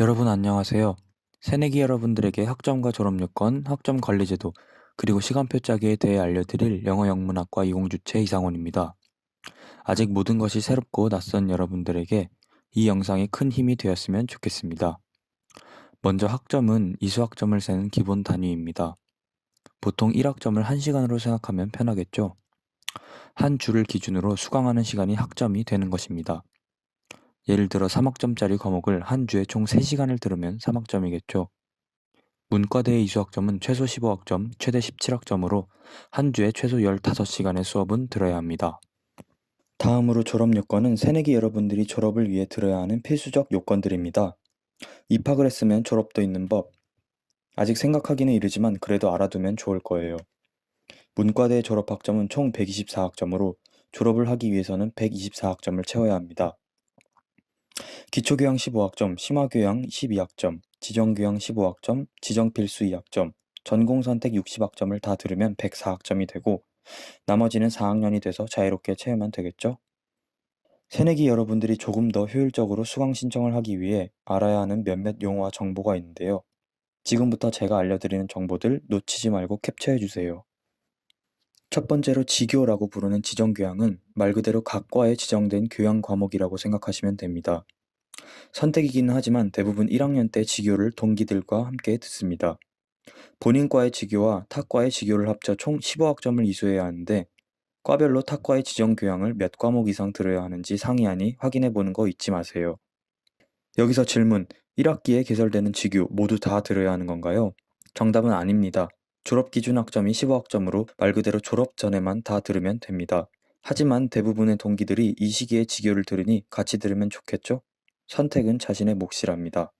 여러분 안녕하세요. 새내기 여러분들에게 학점과 졸업요건, 학점 관리제도, 그리고 시간표 짜기에 대해 알려드릴 영어 영문학과 이공주체 이상원입니다. 아직 모든 것이 새롭고 낯선 여러분들에게 이 영상이 큰 힘이 되었으면 좋겠습니다. 먼저 학점은 이수학점을 세는 기본 단위입니다. 보통 1학점을 1시간으로 생각하면 편하겠죠? 한 주를 기준으로 수강하는 시간이 학점이 되는 것입니다. 예를 들어 3학점짜리 과목을 한 주에 총 3시간을 들으면 3학점이겠죠? 문과대의 이수학점은 최소 15학점, 최대 17학점으로 한 주에 최소 15시간의 수업은 들어야 합니다. 다음으로 졸업 요건은 새내기 여러분들이 졸업을 위해 들어야 하는 필수적 요건들입니다. 입학을 했으면 졸업도 있는 법. 아직 생각하기는 이르지만 그래도 알아두면 좋을 거예요. 문과대 졸업학점은 총 124학점으로 졸업을 하기 위해서는 124학점을 채워야 합니다. 기초교양 15학점, 심화교양 12학점, 지정교양 15학점, 지정필수 2학점, 전공선택 60학점을 다 들으면 104학점이 되고 나머지는 4학년이 돼서 자유롭게 채우면 되겠죠? 새내기 여러분들이 조금 더 효율적으로 수강 신청을 하기 위해 알아야 하는 몇몇 용어와 정보가 있는데요. 지금부터 제가 알려드리는 정보들 놓치지 말고 캡처해주세요. 첫 번째로 지교라고 부르는 지정교양은 말 그대로 각 과에 지정된 교양 과목이라고 생각하시면 됩니다. 선택이기는 하지만 대부분 1학년 때 지교를 동기들과 함께 듣습니다. 본인 과의 지교와 타 과의 지교를 합쳐 총 15학점을 이수해야 하는데 과별로 타 과의 지정 교양을 몇 과목 이상 들어야 하는지 상이하니 확인해 보는 거 잊지 마세요. 여기서 질문, 1학기에 개설되는 지교 모두 다 들어야 하는 건가요? 정답은 아닙니다. 졸업 기준 학점이 15학점으로 말 그대로 졸업 전에만 다 들으면 됩니다. 하지만 대부분의 동기들이 이 시기에 지교를 들으니 같이 들으면 좋겠죠? 선택은 자신의 몫이랍니다.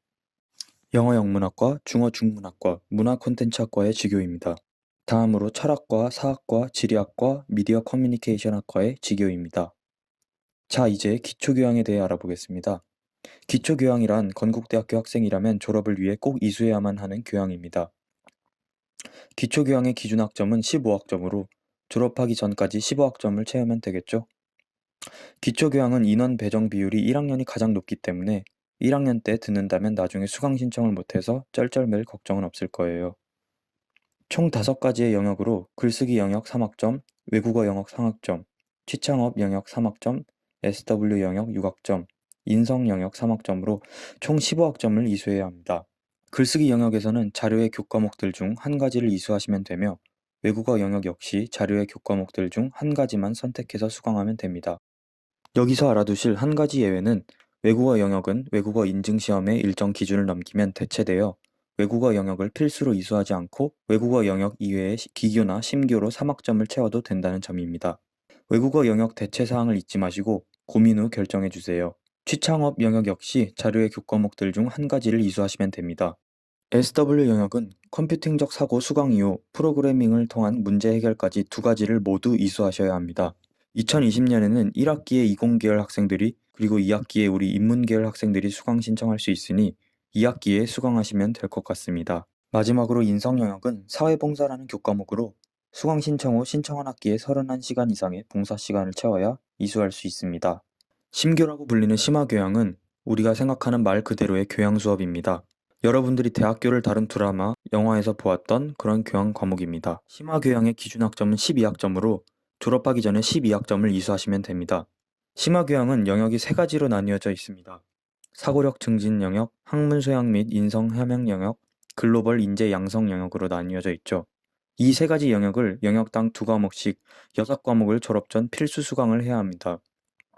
영어 영문학과, 중어 중문학과, 문화 콘텐츠학과의 지교입니다. 다음으로 철학과, 사학과, 지리학과, 미디어 커뮤니케이션 학과의 지교입니다. 자, 이제 기초교양에 대해 알아보겠습니다. 기초교양이란 건국대학교 학생이라면 졸업을 위해 꼭 이수해야만 하는 교양입니다. 기초교양의 기준 학점은 15학점으로 졸업하기 전까지 15학점을 채우면 되겠죠? 기초교양은 인원 배정 비율이 1학년이 가장 높기 때문에 1학년 때 듣는다면 나중에 수강 신청을 못해서 쩔쩔맬 걱정은 없을 거예요. 총 5가지의 영역으로 글쓰기 영역 3학점, 외국어 영역 3학점, 취창업 영역 3학점, SW 영역 6학점, 인성 영역 3학점으로 총 15학점을 이수해야 합니다. 글쓰기 영역에서는 자료의 교과목들 중 한 가지를 이수하시면 되며 외국어 영역 역시 자료의 교과목들 중 한 가지만 선택해서 수강하면 됩니다. 여기서 알아두실 한 가지 예외는 외국어 영역은 외국어 인증시험의 일정 기준을 넘기면 대체되어 외국어 영역을 필수로 이수하지 않고 외국어 영역 이외의 기교나 심교로 3학점을 채워도 된다는 점입니다. 외국어 영역 대체사항을 잊지 마시고 고민 후 결정해주세요. 취창업 영역 역시 자료의 교과목들 중 한 가지를 이수하시면 됩니다. SW 영역은 컴퓨팅적 사고 수강 이후 프로그래밍을 통한 문제 해결까지 2가지를 모두 이수하셔야 합니다. 2020년에는 1학기에 이공계열 학생들이 그리고 2학기에 우리 인문계열 학생들이 수강 신청할 수 있으니 2학기에 수강하시면 될 것 같습니다. 마지막으로 인성 영역은 사회봉사라는 교과목으로 수강 신청 후 신청한 학기에 31시간 이상의 봉사 시간을 채워야 이수할 수 있습니다. 심교라고 불리는 심화교양은 우리가 생각하는 말 그대로의 교양 수업입니다. 여러분들이 대학교를 다룬 드라마, 영화에서 보았던 그런 교양 과목입니다. 심화교양의 기준 학점은 12학점으로 졸업하기 전에 12학점을 이수하시면 됩니다. 심화교양은 영역이 3가지로 나뉘어져 있습니다. 사고력 증진 영역, 학문 소양 및 인성 함양 영역, 글로벌 인재 양성 영역으로 나뉘어져 있죠. 이 3가지 영역을 영역당 2과목씩 6과목을 졸업 전 필수 수강을 해야 합니다.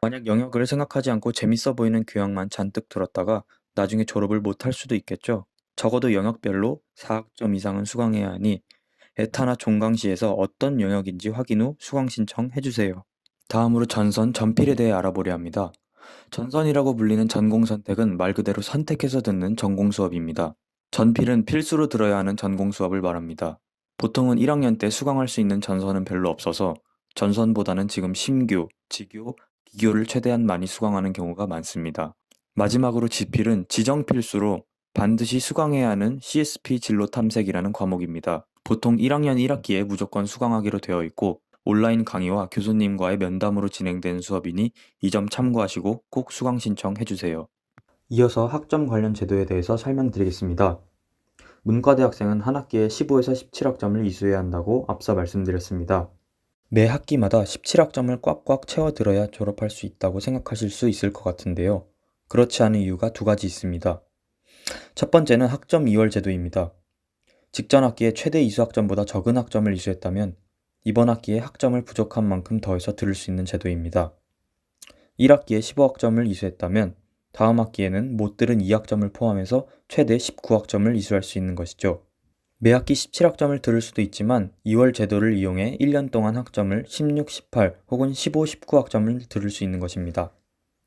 만약 영역을 생각하지 않고 재밌어 보이는 교양만 잔뜩 들었다가 나중에 졸업을 못할 수도 있겠죠. 적어도 영역별로 4학점 이상은 수강해야 하니 에타나 종강시에서 어떤 영역인지 확인 후 수강 신청해주세요. 다음으로 전선, 전필에 대해 알아보려 합니다. 전선이라고 불리는 전공 선택은 말 그대로 선택해서 듣는 전공 수업입니다. 전필은 필수로 들어야 하는 전공 수업을 말합니다. 보통은 1학년 때 수강할 수 있는 전선은 별로 없어서 전선보다는 지금 심교, 지교, 기교를 최대한 많이 수강하는 경우가 많습니다. 마지막으로 지필은 지정 필수로 반드시 수강해야 하는 CSP 진로 탐색이라는 과목입니다. 보통 1학년 1학기에 무조건 수강하기로 되어 있고 온라인 강의와 교수님과의 면담으로 진행되는 수업이니 이 점 참고하시고 꼭 수강 신청해주세요. 이어서 학점 관련 제도에 대해서 설명드리겠습니다. 문과대 학생은 한 학기에 15에서 17학점을 이수해야 한다고 앞서 말씀드렸습니다. 매 학기마다 17학점을 꽉꽉 채워들어야 졸업할 수 있다고 생각하실 수 있을 것 같은데요. 그렇지 않은 이유가 두 가지 있습니다. 첫 번째는 학점 이월 제도입니다. 직전 학기에 최대 이수학점보다 적은 학점을 이수했다면 이번 학기에 학점을 부족한 만큼 더해서 들을 수 있는 제도입니다. 1학기에 15학점을 이수했다면 다음 학기에는 못 들은 2학점을 포함해서 최대 19학점을 이수할 수 있는 것이죠. 매 학기 17학점을 들을 수도 있지만 2월 제도를 이용해 1년 동안 학점을 16, 18 혹은 15, 19학점을 들을 수 있는 것입니다.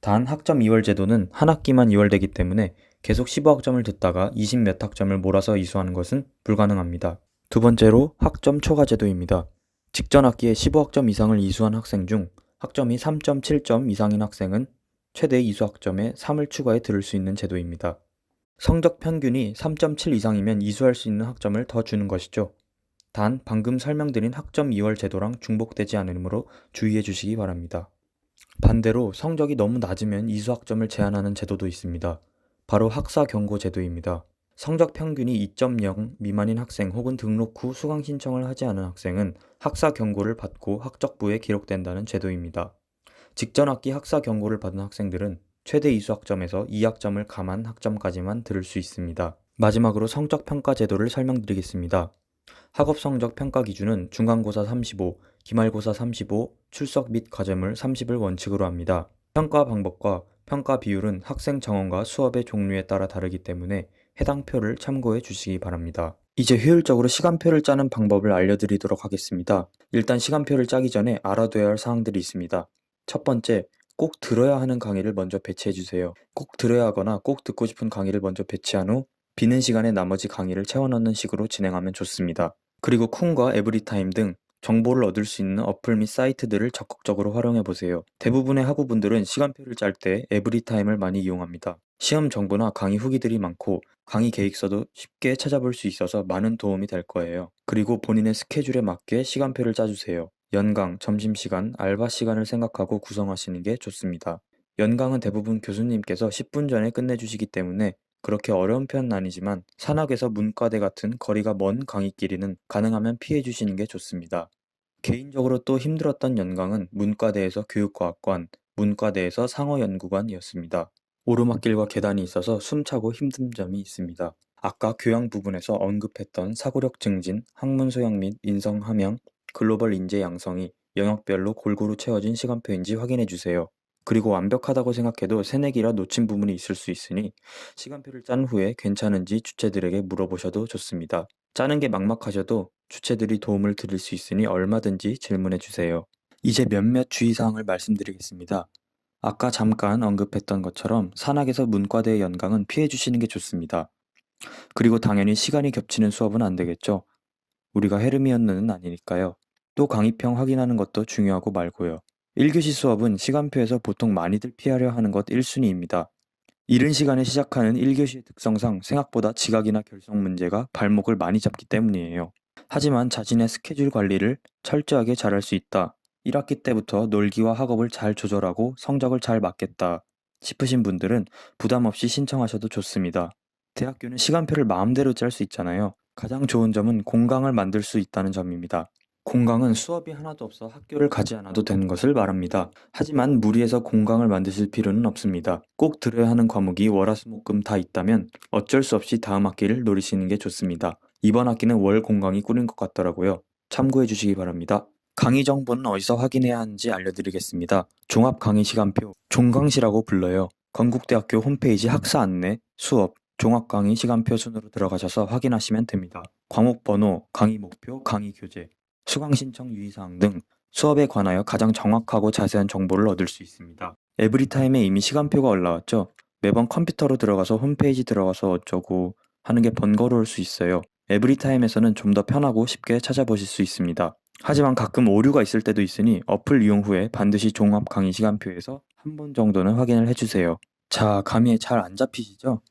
단 학점 2월 제도는 한 학기만 2월되기 때문에 계속 15학점을 듣다가 20 몇 학점을 몰아서 이수하는 것은 불가능합니다. 두 번째로 학점 초과 제도입니다. 직전 학기에 15학점 이상을 이수한 학생 중 학점이 3.7점 이상인 학생은 최대 이수학점에 3을 추가해 들을 수 있는 제도입니다. 성적 평균이 3.7 이상이면 이수할 수 있는 학점을 더 주는 것이죠. 단 방금 설명드린 학점 2월 제도랑 중복되지 않으므로 주의해 주시기 바랍니다. 반대로 성적이 너무 낮으면 이수학점을 제한하는 제도도 있습니다. 바로 학사 경고 제도입니다. 성적 평균이 2.0 미만인 학생 혹은 등록 후 수강 신청을 하지 않은 학생은 학사 경고를 받고 학적부에 기록된다는 제도입니다. 직전 학기 학사 경고를 받은 학생들은 최대 이수학점에서 2학점을 감한 학점까지만 들을 수 있습니다. 마지막으로 성적 평가 제도를 설명드리겠습니다. 학업 성적 평가 기준은 중간고사 35, 기말고사 35, 출석 및 과제물 30을 원칙으로 합니다. 평가 방법과 평가 비율은 학생 정원과 수업의 종류에 따라 다르기 때문에 해당 표를 참고해 주시기 바랍니다. 이제 효율적으로 시간표를 짜는 방법을 알려드리도록 하겠습니다. 일단 시간표를 짜기 전에 알아둬야 할 사항들이 있습니다. 첫 번째, 꼭 들어야 하는 강의를 먼저 배치해 주세요. 꼭 들어야 하거나 꼭 듣고 싶은 강의를 먼저 배치한 후 비는 시간에 나머지 강의를 채워넣는 식으로 진행하면 좋습니다. 그리고 쿵과 에브리타임 등 정보를 얻을 수 있는 어플 및 사이트들을 적극적으로 활용해 보세요. 대부분의 학우분들은 시간표를 짤 때 에브리타임을 많이 이용합니다. 시험 정보나 강의 후기들이 많고 강의 계획서도 쉽게 찾아볼 수 있어서 많은 도움이 될 거예요. 그리고 본인의 스케줄에 맞게 시간표를 짜주세요. 연강, 점심시간, 알바 시간을 생각하고 구성하시는 게 좋습니다. 연강은 대부분 교수님께서 10분 전에 끝내주시기 때문에 그렇게 어려운 편은 아니지만 산학에서 문과대 같은 거리가 먼 강의길이는 가능하면 피해 주시는 게 좋습니다. 개인적으로 또 힘들었던 연강은 문과대에서 교육과학관, 문과대에서 상어연구관이었습니다. 오르막길과 계단이 있어서 숨차고 힘든 점이 있습니다. 아까 교양 부분에서 언급했던 사고력 증진, 학문 소양 및 인성 함양, 글로벌 인재 양성이 영역별로 골고루 채워진 시간표인지 확인해 주세요. 그리고 완벽하다고 생각해도 새내기라 놓친 부분이 있을 수 있으니 시간표를 짠 후에 괜찮은지 주체들에게 물어보셔도 좋습니다. 짜는 게 막막하셔도 주체들이 도움을 드릴 수 있으니 얼마든지 질문해 주세요. 이제 몇몇 주의사항을 말씀드리겠습니다. 아까 잠깐 언급했던 것처럼 산학에서 문과대의 연강은 피해 주시는 게 좋습니다. 그리고 당연히 시간이 겹치는 수업은 안 되겠죠. 우리가 헤르미온느는 아니니까요. 또 강의평 확인하는 것도 중요하고 말고요. 1교시 수업은 시간표에서 보통 많이들 피하려 하는 것 1순위입니다. 이른 시간에 시작하는 1교시의 특성상 생각보다 지각이나 결석 문제가 발목을 많이 잡기 때문이에요. 하지만 자신의 스케줄 관리를 철저하게 잘할 수 있다. 1학기 때부터 놀기와 학업을 잘 조절하고 성적을 잘 맞겠다 싶으신 분들은 부담 없이 신청하셔도 좋습니다. 대학교는 시간표를 마음대로 짤 수 있잖아요. 가장 좋은 점은 공강을 만들 수 있다는 점입니다. 공강은 수업이 하나도 없어 학교를 가지 않아도 되는 것을 말합니다. 하지만 무리해서 공강을 만드실 필요는 없습니다. 꼭 들어야 하는 과목이 월화수목금 다 있다면 어쩔 수 없이 다음 학기를 노리시는 게 좋습니다. 이번 학기는 월 공강이 꿀인 것 같더라고요. 참고해 주시기 바랍니다. 강의 정보는 어디서 확인해야 하는지 알려드리겠습니다. 종합 강의 시간표, 종강시라고 불러요. 건국대학교 홈페이지 학사 안내, 수업, 종합 강의 시간표 순으로 들어가셔서 확인하시면 됩니다. 과목 번호, 강의 목표, 강의 교재, 수강 신청 유의사항 등 수업에 관하여 가장 정확하고 자세한 정보를 얻을 수 있습니다. 에브리타임에 이미 시간표가 올라왔죠? 매번 컴퓨터로 들어가서 홈페이지 들어가서 어쩌고 하는 게 번거로울 수 있어요. 에브리타임에서는 좀 더 편하고 쉽게 찾아보실 수 있습니다. 하지만 가끔 오류가 있을 때도 있으니 어플 이용 후에 반드시 종합 강의 시간표에서 한 번 정도는 확인을 해주세요. 자, 감이 잘 안 잡히시죠?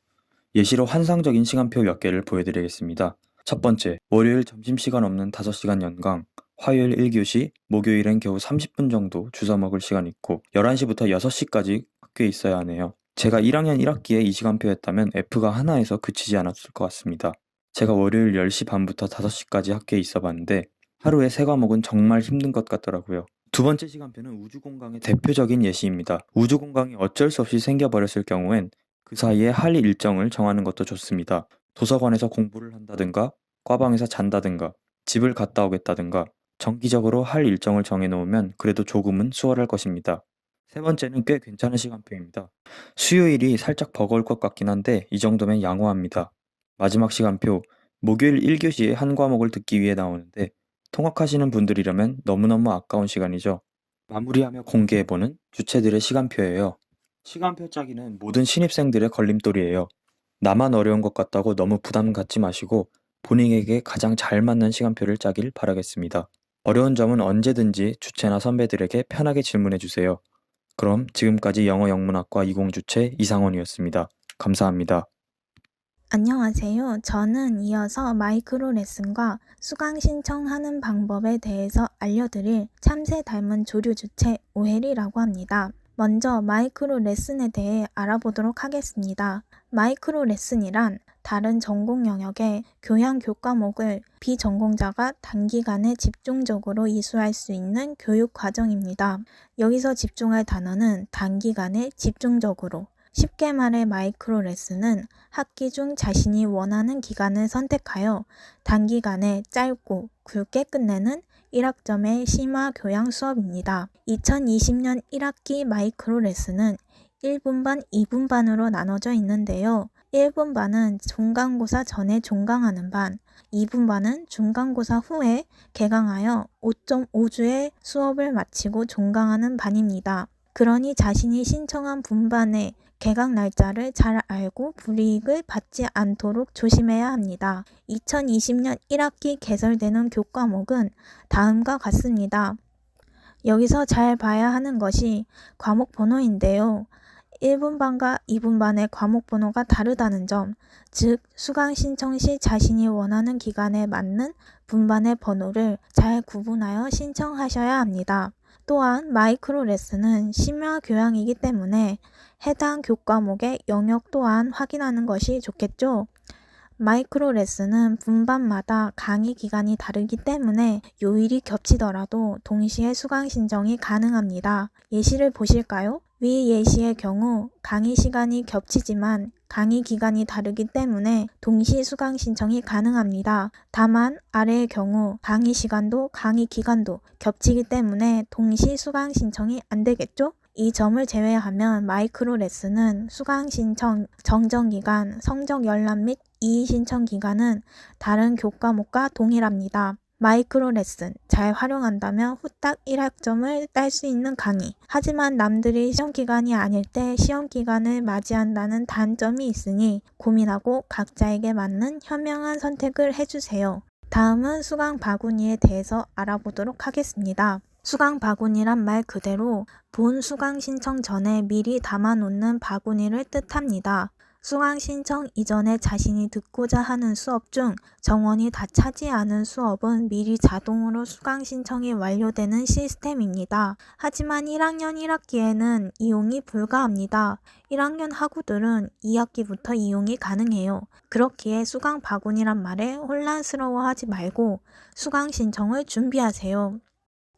예시로 환상적인 시간표 몇 개를 보여드리겠습니다. 첫 번째, 월요일 점심시간 없는 5시간 연강, 화요일 1교시, 목요일엔 겨우 30분 정도 주워 먹을 시간 있고 11시부터 6시까지 학교에 있어야 하네요. 제가 1학년 1학기에 이 시간표였다면 F가 하나에서 그치지 않았을 것 같습니다. 제가 월요일 10시 반부터 5시까지 학교에 있어 봤는데 하루에 3과목은 정말 힘든 것 같더라고요. 두 번째 시간표는 우주공강의 대표적인 예시입니다. 우주공강이 어쩔 수 없이 생겨버렸을 경우엔 그 사이에 할 일정을 정하는 것도 좋습니다. 도서관에서 공부를 한다든가, 과방에서 잔다든가, 집을 갔다 오겠다든가, 정기적으로 할 일정을 정해놓으면 그래도 조금은 수월할 것입니다. 세 번째는 꽤 괜찮은 시간표입니다. 수요일이 살짝 버거울 것 같긴 한데 이 정도면 양호합니다. 마지막 시간표, 목요일 1교시에 한 과목을 듣기 위해 나오는데 통학하시는 분들이라면 너무너무 아까운 시간이죠. 마무리하며 공개해보는 주체들의 시간표예요. 시간표 짜기는 모든 신입생들의 걸림돌이에요. 나만 어려운 것 같다고 너무 부담 갖지 마시고 본인에게 가장 잘 맞는 시간표를 짜길 바라겠습니다. 어려운 점은 언제든지 주체나 선배들에게 편하게 질문해 주세요. 그럼 지금까지 영어영문학과 20주체 이상원이었습니다. 감사합니다. 안녕하세요. 저는 이어서 마이크로 레슨과 수강 신청하는 방법에 대해서 알려드릴 참새 닮은 조류 주체 오혜리라고 합니다. 먼저 마이크로 레슨에 대해 알아보도록 하겠습니다. 마이크로 레슨이란 다른 전공 영역의 교양 교과목을 비전공자가 단기간에 집중적으로 이수할 수 있는 교육 과정입니다. 여기서 집중할 단어는 단기간에 집중적으로. 쉽게 말해 마이크로 레슨은 학기 중 자신이 원하는 기간을 선택하여 단기간에 짧고 굵게 끝내는 1학점의 심화 교양 수업입니다. 2020년 1학기 마이크로 레슨은 1분반, 2분반으로 나눠져 있는데요. 1분반은 중간고사 전에 종강하는 반, 2분반은 중간고사 후에 개강하여 5.5주의 수업을 마치고 종강하는 반입니다. 그러니 자신이 신청한 분반의 개강 날짜를 잘 알고 불이익을 받지 않도록 조심해야 합니다. 2020년 1학기 개설되는 교과목은 다음과 같습니다. 여기서 잘 봐야 하는 것이 과목 번호인데요. 1분반과 2분반의 과목 번호가 다르다는 점, 즉 수강 신청 시 자신이 원하는 기간에 맞는 분반의 번호를 잘 구분하여 신청하셔야 합니다. 또한 마이크로 레슨은 심야 교양이기 때문에 해당 교과목의 영역 또한 확인하는 것이 좋겠죠. 마이크로 레슨은 분반마다 강의 기간이 다르기 때문에 요일이 겹치더라도 동시에 수강 신청이 가능합니다. 예시를 보실까요? 위 예시의 경우 강의 시간이 겹치지만 강의 기간이 다르기 때문에 동시 수강 신청이 가능합니다. 다만 아래의 경우 강의 시간도 강의 기간도 겹치기 때문에 동시 수강 신청이 안 되겠죠? 이 점을 제외하면 마이크로 레슨은 수강 신청, 정정 기간, 성적 열람 및 이의 신청 기간은 다른 교과목과 동일합니다. 마이크로 레슨 잘 활용한다면 후딱 1학점을 딸 수 있는 강의. 하지만 남들이 시험 기간이 아닐 때 시험 기간을 맞이한다는 단점이 있으니 고민하고 각자에게 맞는 현명한 선택을 해주세요. 다음은 수강 바구니에 대해서 알아보도록 하겠습니다. 수강 바구니란 말 그대로 본 수강 신청 전에 미리 담아놓는 바구니를 뜻합니다. 수강 신청 이전에 자신이 듣고자 하는 수업 중 정원이 다 차지 않은 수업은 미리 자동으로 수강 신청이 완료되는 시스템입니다. 하지만 1학년 1학기에는 이용이 불가합니다. 1학년 학우들은 2학기부터 이용이 가능해요. 그렇기에 수강 바구니란 말에 혼란스러워하지 말고 수강 신청을 준비하세요.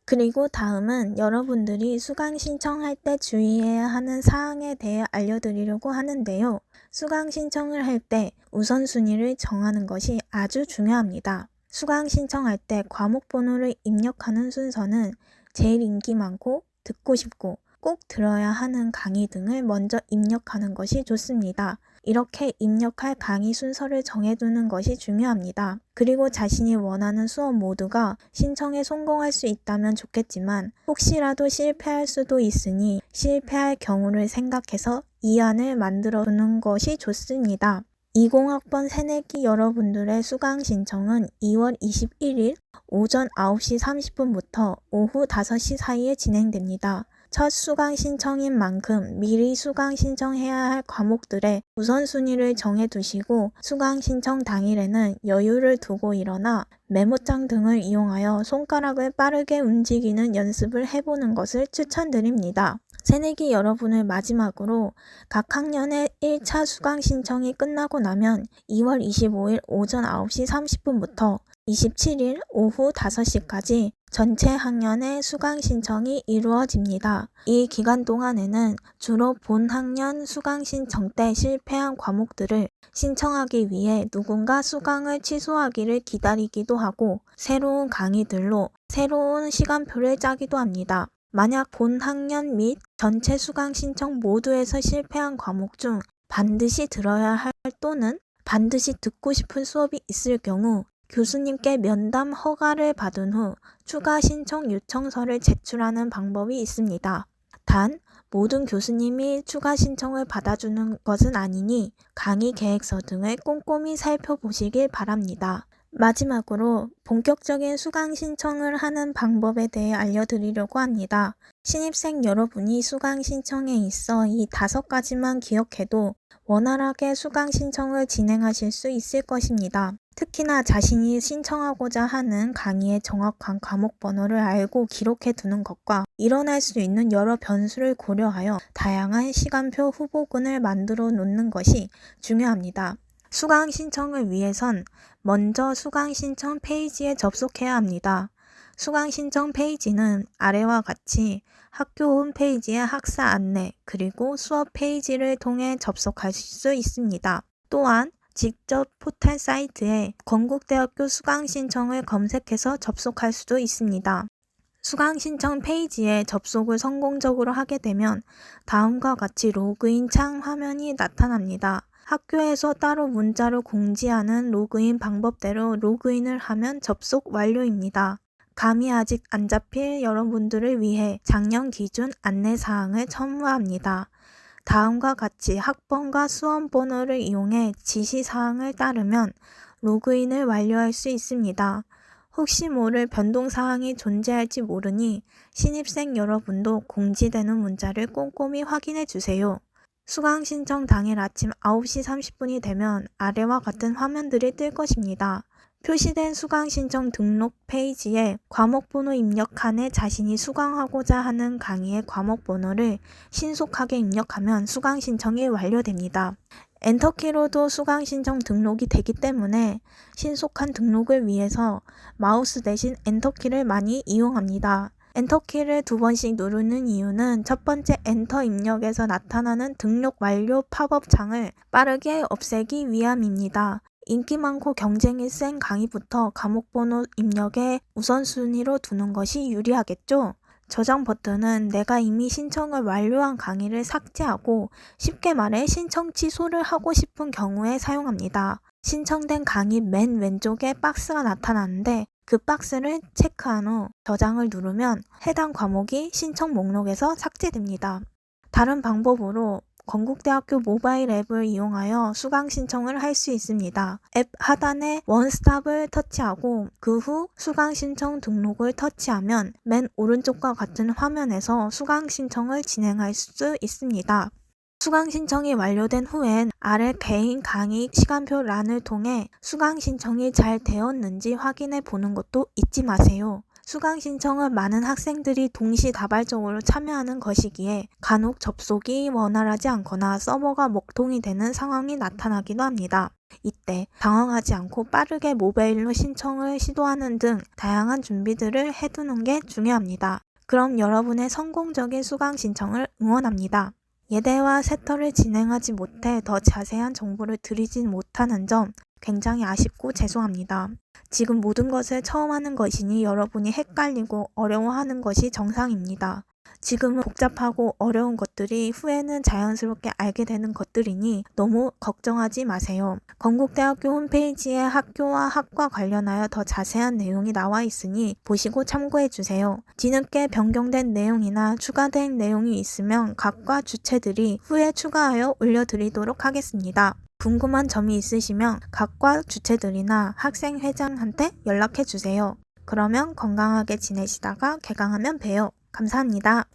그리고 다음은 여러분들이 수강 신청할 때 주의해야 하는 사항에 대해 알려드리려고 하는데요. 수강 신청을 할 때 우선순위를 정하는 것이 아주 중요합니다. 수강 신청할 때 과목 번호를 입력하는 순서는 제일 인기 많고 듣고 싶고 꼭 들어야 하는 강의 등을 먼저 입력하는 것이 좋습니다. 이렇게 입력할 강의 순서를 정해두는 것이 중요합니다. 그리고 자신이 원하는 수업 모두가 신청에 성공할 수 있다면 좋겠지만 혹시라도 실패할 수도 있으니 실패할 경우를 생각해서 이안을 만들어 두는 것이 좋습니다. 20학번 새내기 여러분들의 수강 신청은 2월 21일 오전 9시 30분부터 오후 5시 사이에 진행됩니다. 첫 수강 신청인 만큼 미리 수강 신청해야 할 과목들의 우선순위를 정해두시고 수강 신청 당일에는 여유를 두고 일어나 메모장 등을 이용하여 손가락을 빠르게 움직이는 연습을 해보는 것을 추천드립니다. 새내기 여러분을 마지막으로 각 학년의 1차 수강 신청이 끝나고 나면 2월 25일 오전 9시 30분부터 27일 오후 5시까지 전체 학년의 수강 신청이 이루어집니다. 이 기간 동안에는 주로 본 학년 수강 신청 때 실패한 과목들을 신청하기 위해 누군가 수강을 취소하기를 기다리기도 하고 새로운 강의들로 새로운 시간표를 짜기도 합니다. 만약 본 학년 및 전체 수강 신청 모두에서 실패한 과목 중 반드시 들어야 할 또는 반드시 듣고 싶은 수업이 있을 경우 교수님께 면담 허가를 받은 후 추가 신청 요청서를 제출하는 방법이 있습니다. 단, 모든 교수님이 추가 신청을 받아주는 것은 아니니 강의 계획서 등을 꼼꼼히 살펴보시길 바랍니다. 마지막으로 본격적인 수강 신청을 하는 방법에 대해 알려드리려고 합니다. 신입생 여러분이 수강 신청에 있어 이 5가지만 기억해도 원활하게 수강 신청을 진행하실 수 있을 것입니다. 특히나 자신이 신청하고자 하는 강의의 정확한 과목 번호를 알고 기록해 두는 것과 일어날 수 있는 여러 변수를 고려하여 다양한 시간표 후보군을 만들어 놓는 것이 중요합니다. 수강 신청을 위해선 먼저 수강 신청 페이지에 접속해야 합니다. 수강 신청 페이지는 아래와 같이 학교 홈페이지의 학사 안내 그리고 수업 페이지를 통해 접속할 수 있습니다. 또한 직접 포털 사이트에 건국대학교 수강 신청을 검색해서 접속할 수도 있습니다. 수강 신청 페이지에 접속을 성공적으로 하게 되면 다음과 같이 로그인 창 화면이 나타납니다. 학교에서 따로 문자로 공지하는 로그인 방법대로 로그인을 하면 접속 완료입니다. 감이 아직 안 잡힐 여러분들을 위해 작년 기준 안내사항을 첨부합니다. 다음과 같이 학번과 수험번호를 이용해 지시사항을 따르면 로그인을 완료할 수 있습니다. 혹시 모를 변동사항이 존재할지 모르니 신입생 여러분도 공지되는 문자를 꼼꼼히 확인해 주세요. 수강 신청 당일 아침 9시 30분이 되면 아래와 같은 화면들이 뜰 것입니다. 표시된 수강 신청 등록 페이지에 과목번호 입력칸에 자신이 수강하고자 하는 강의의 과목번호를 신속하게 입력하면 수강 신청이 완료됩니다. 엔터키로도 수강 신청 등록이 되기 때문에 신속한 등록을 위해서 마우스 대신 엔터키를 많이 이용합니다. 엔터키를 2번씩 누르는 이유는 첫 번째 엔터 입력에서 나타나는 등록 완료 팝업 창을 빠르게 없애기 위함입니다. 인기 많고 경쟁이 센 강의부터 과목번호 입력에 우선순위로 두는 것이 유리하겠죠? 저장 버튼은 내가 이미 신청을 완료한 강의를 삭제하고 쉽게 말해 신청 취소를 하고 싶은 경우에 사용합니다. 신청된 강의 맨 왼쪽에 박스가 나타나는데 그 박스를 체크한 후 저장을 누르면 해당 과목이 신청 목록에서 삭제됩니다. 다른 방법으로 건국대학교 모바일 앱을 이용하여 수강 신청을 할 수 있습니다. 앱 하단에 원스톱을 터치하고 그 후 수강 신청 등록을 터치하면 맨 오른쪽과 같은 화면에서 수강 신청을 진행할 수 있습니다. 수강 신청이 완료된 후엔 아래 개인 강의 시간표 란을 통해 수강 신청이 잘 되었는지 확인해 보는 것도 잊지 마세요. 수강 신청은 많은 학생들이 동시다발적으로 참여하는 것이기에 간혹 접속이 원활하지 않거나 서버가 먹통이 되는 상황이 나타나기도 합니다. 이때 당황하지 않고 빠르게 모바일로 신청을 시도하는 등 다양한 준비들을 해두는 게 중요합니다. 그럼 여러분의 성공적인 수강 신청을 응원합니다. 예대와 세터를 진행하지 못해 더 자세한 정보를 드리진 못하는 점 굉장히 아쉽고 죄송합니다. 지금 모든 것을 처음 하는 것이니 여러분이 헷갈리고 어려워하는 것이 정상입니다. 지금은 복잡하고 어려운 것들이 후에는 자연스럽게 알게 되는 것들이니 너무 걱정하지 마세요. 건국대학교 홈페이지에 학교와 학과 관련하여 더 자세한 내용이 나와 있으니 보시고 참고해 주세요. 뒤늦게 변경된 내용이나 추가된 내용이 있으면 각과 주체들이 후에 추가하여 올려드리도록 하겠습니다. 궁금한 점이 있으시면 각과 주체들이나 학생회장한테 연락해 주세요. 그러면 건강하게 지내시다가 개강하면 봬요. 감사합니다.